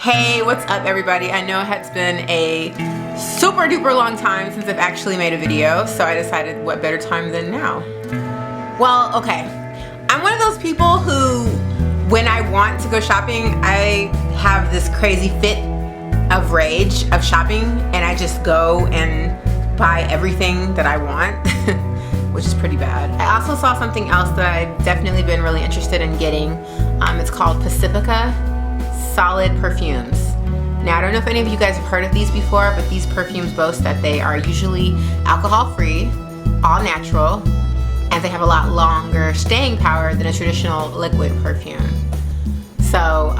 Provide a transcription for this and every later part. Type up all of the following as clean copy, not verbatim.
Hey, what's up everybody? I know it's been a super duper long time since I've actually made a video, so I decided what better time than now. Well, okay, I'm one of those people who, when I want to go shopping, I have this crazy fit of rage of shopping, and I just go and buy everything that I want, which is pretty bad. I also saw something else that I've definitely been really interested in getting. It's called Pacifica Solid Perfumes. Now, I don't know if any of you guys have heard of these before, but these perfumes boast that they are usually alcohol-free, all natural, and they have a lot longer staying power than a traditional liquid perfume. So,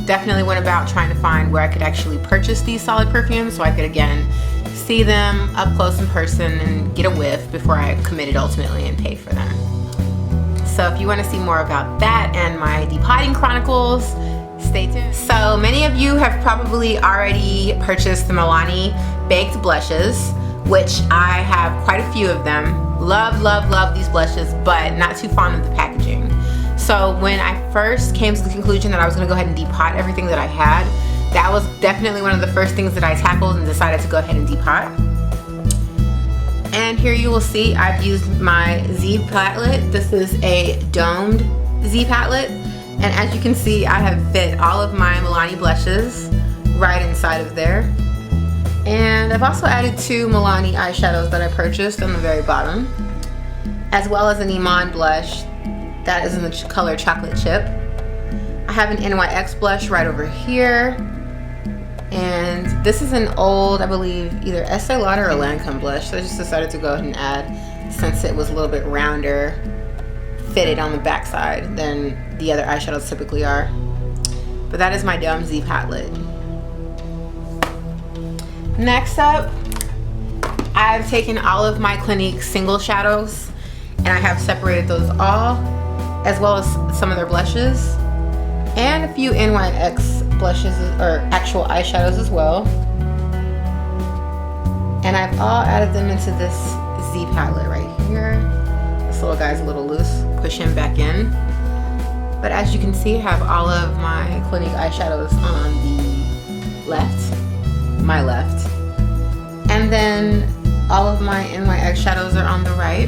definitely went about trying to find where I could actually purchase these solid perfumes so I could, again, see them up close in person and get a whiff before I committed ultimately and paid for them. So if you want to see more about that and my depotting chronicles, stay tuned. So many of you have probably already purchased the Milani baked blushes, which I have quite a few of them. Love, love, love these blushes, but not too fond of the packaging. So when I first came to the conclusion that I was going to go ahead and depot everything that I had, that was definitely one of the first things that I tackled and decided to go ahead and depot. And here you will see I've used my Z palette. This is a domed Z palette. And as you can see, I have fit all of my Milani blushes right inside of there. And I've also added 2 Milani eyeshadows that I purchased on the very bottom, as well as an Iman blush that is in the color Chocolate Chip. I have an NYX blush right over here. And this is an old, I believe, either Estee Lauder or Lancome blush. So I just decided to go ahead and add, since it was a little bit rounder fitted on the backside than the other eyeshadows typically are. But that is my Dome Z palette. Next up, I've taken all of my Clinique single shadows and I have separated those all, as well as some of their blushes and a few NYX blushes or actual eyeshadows as well. And I've all added them into this Z palette right here. This little guy's a little loose, push him back in. But as you can see, I have all of my Clinique eyeshadows on the left, my left. And then all of my NYX shadows are on the right.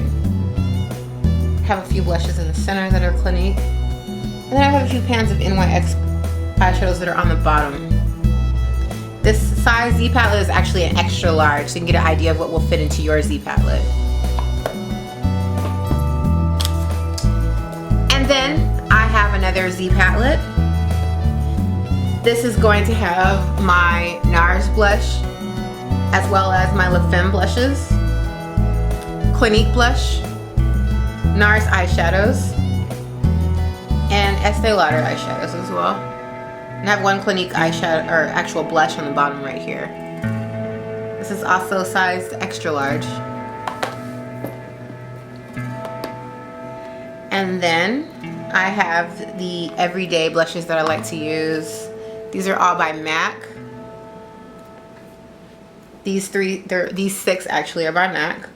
I have a few blushes in the center that are Clinique. And then I have a few pans of NYX eyeshadows that are on the bottom. This size Z palette is actually an extra large, so you can get an idea of what will fit into your Z palette. And then I have another Z palette. This is going to have my Nars blush, as well as my La Femme blushes, Clinique blush, Nars eyeshadows, and Estee Lauder eyeshadows as well. And I have one Clinique eyeshadow, or actual blush on the bottom right here. This is also sized extra large. And then I have the everyday blushes that I like to use. These are all by MAC. These 6 actually are by MAC.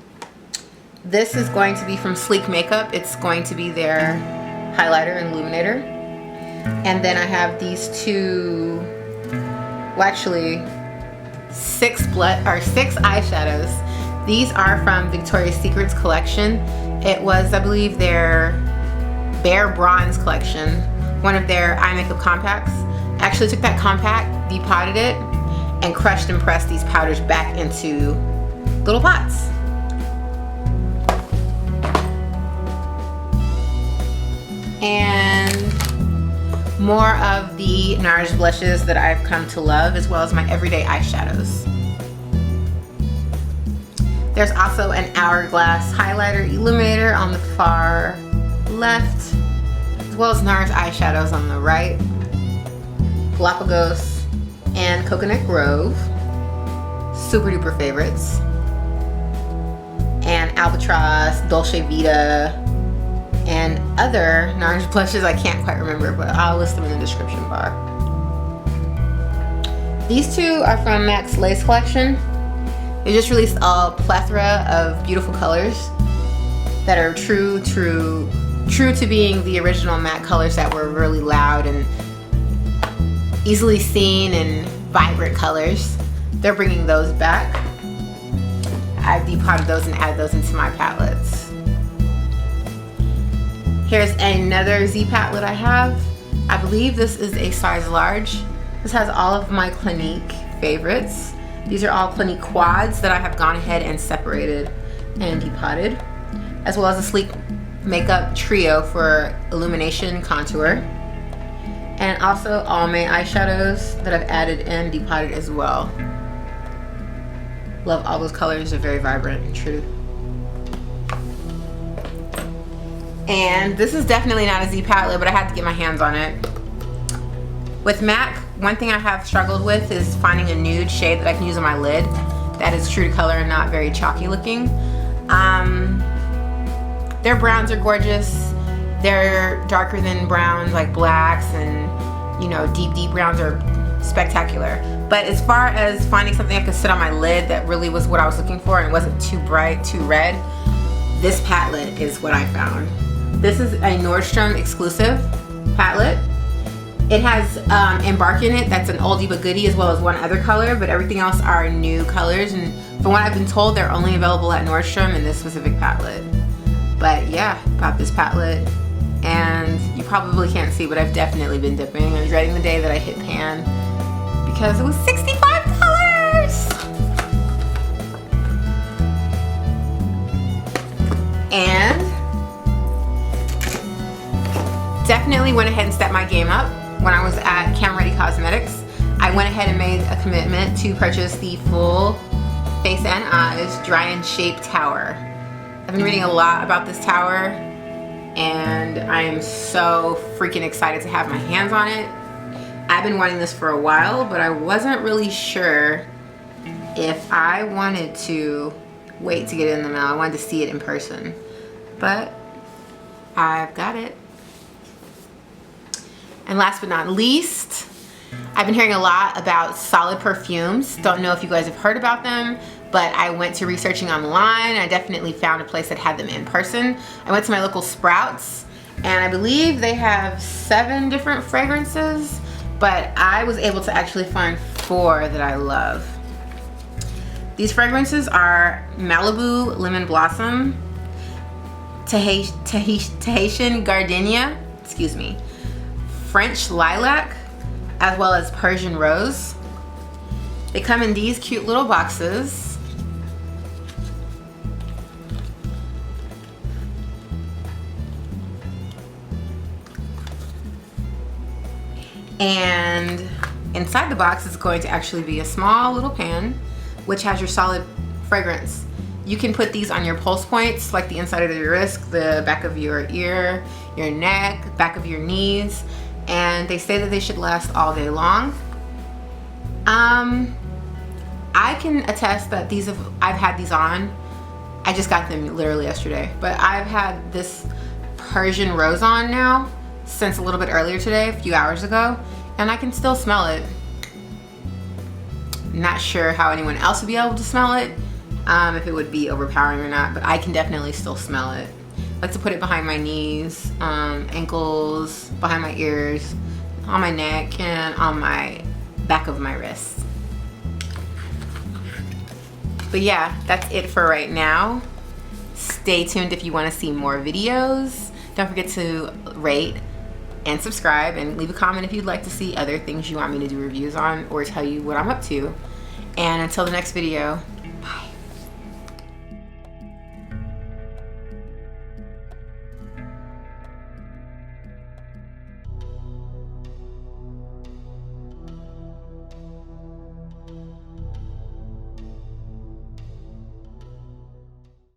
This is going to be from Sleek Makeup. It's going to be their highlighter and illuminator. And then I have these 2, well actually 6 eyeshadows. These are from Victoria's Secret's collection. It was, I believe, their Bare Bronze collection, one of their eye makeup compacts. I actually took that compact, depotted it, and crushed and pressed these powders back into little pots. And more of the Nars blushes that I've come to love, as well as my everyday eyeshadows. There's also an Hourglass Highlighter Illuminator on the far left, as well as Nars eyeshadows on the right, Galapagos and Coconut Grove, super duper favorites, and Albatross, Dolce Vita, and other Nars blushes I can't quite remember, but I'll list them in the description bar. These 2 are from MAC's Lace collection. They just released a plethora of beautiful colors that are true to being the original MAC colors that were really loud and easily seen and vibrant colors. They're bringing those back. I've depotted those and added those into my palettes. Here's another Z palette I have. I believe this is a size large. This has all of my Clinique favorites. These are all Clinique quads that I have gone ahead and separated and depotted, as well as a sleek makeup trio for illumination contour, and also all my eyeshadows that I've added and depotted as well. Love all those colors, they're very vibrant and true. And this is definitely not a Z palette, but I had to get my hands on it. With MAC, one thing I have struggled with is finding a nude shade that I can use on my lid that is true to color and not very chalky looking. Their browns are gorgeous. They're darker than browns, like blacks, and you know, deep browns are spectacular. But as far as finding something I could sit on my lid that really was what I was looking for and it wasn't too bright, too red, this palette is what I found. This is a Nordstrom exclusive palette. It has Embark in it, that's an oldie but goodie, as well as one other color, but everything else are new colors, and from what I've been told, they're only available at Nordstrom in this specific palette. But yeah, got this palette, and you probably can't see, but I've definitely been dipping. I was dreading the day that I hit pan because it was $65. And definitely went ahead and stepped my game up. When I was at Cam Ready Cosmetics, I went ahead and made a commitment to purchase the full Face and Eyes Dry and Shape Tower. I've been reading a lot about this tower, and I am so freaking excited to have my hands on it. I've been wanting this for a while, but I wasn't really sure if I wanted to wait to get it in the mail. I wanted to see it in person, but I've got it. And last but not least, I've been hearing a lot about solid perfumes. Don't know if you guys have heard about them, but I went to researching online. I definitely found a place that had them in person. I went to my local Sprouts, and I believe they have 7 different fragrances, but I was able to actually find 4 that I love. These fragrances are Malibu Lemon Blossom, Tahitian Gardenia, excuse me, French Lilac, as well as Persian Rose. They come in these cute little boxes. And inside the box is going to actually be a small little pan, which has your solid fragrance. You can put these on your pulse points, like the inside of your wrist, the back of your ear, your neck, back of your knees, and they say that they should last all day long. I can attest that I've had these on. I just got them literally yesterday, but I've had this Persian Rose on now since a little bit earlier today, a few hours ago, and I can still smell it. Not sure how anyone else would be able to smell it, if it would be overpowering or not, but I can definitely still smell it. I like to put it behind my knees, ankles, behind my ears, on my neck, and on my back of my wrists. But yeah, that's it for right now. Stay tuned if you want to see more videos. Don't forget to rate and subscribe, and leave a comment if you'd like to see other things you want me to do reviews on or tell you what I'm up to. And until the next video,